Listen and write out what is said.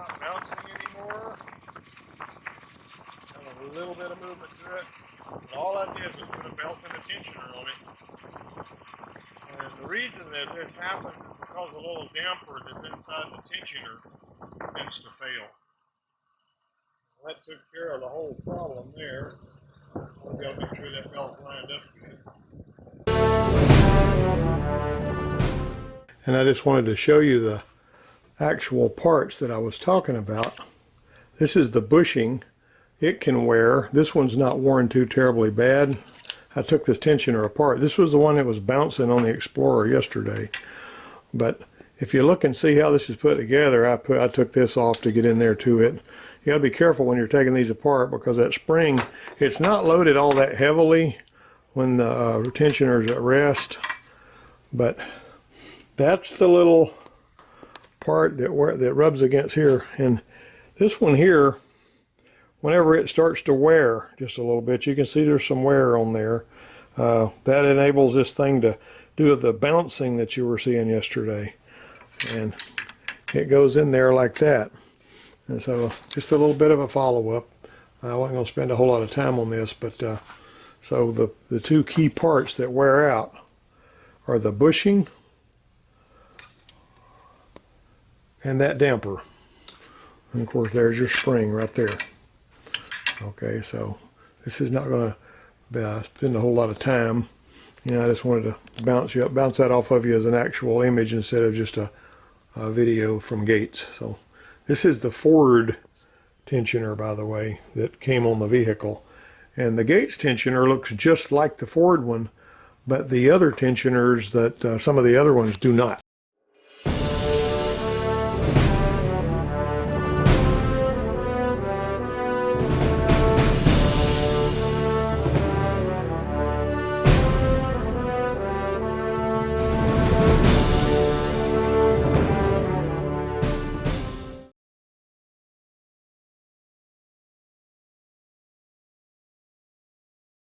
not bouncing anymore. Got a little bit of movement to it. And all I did was put a bouncing tensioner on it. And the reason that this happened is because the little damper that's inside the tensioner tends to fail. That took care of the whole problem there. I've got to make sure that belt's lined up good. And I just wanted to show you the actual parts that I was talking about. This is the bushing. It can wear. This one's not worn too terribly bad. I took this tensioner apart. This was the one that was bouncing on the Explorer yesterday. But if you look and see how this is put together, I took this off to get in there to it. You got to be careful when you're taking these apart because that spring, it's not loaded all that heavily when the tensioner's at rest. But that's the little part that rubs against here. And this one here, whenever it starts to wear just a little bit, you can see there's some wear on there. That enables this thing to do the bouncing that you were seeing yesterday. And it goes in there like that. And so just a little bit of a follow-up. I wasn't going to spend a whole lot of time on this, but so the two key parts that wear out are the bushing and that damper. And of course there's your spring right there. Okay, so this is not going to spend a whole lot of time. You know, I just wanted to bounce that off of you as an actual image instead of just a video from Gates. So this is the Ford tensioner, by the way, that came on the vehicle. And the Gates tensioner looks just like the Ford one, but the other tensioners that some of the other ones do not.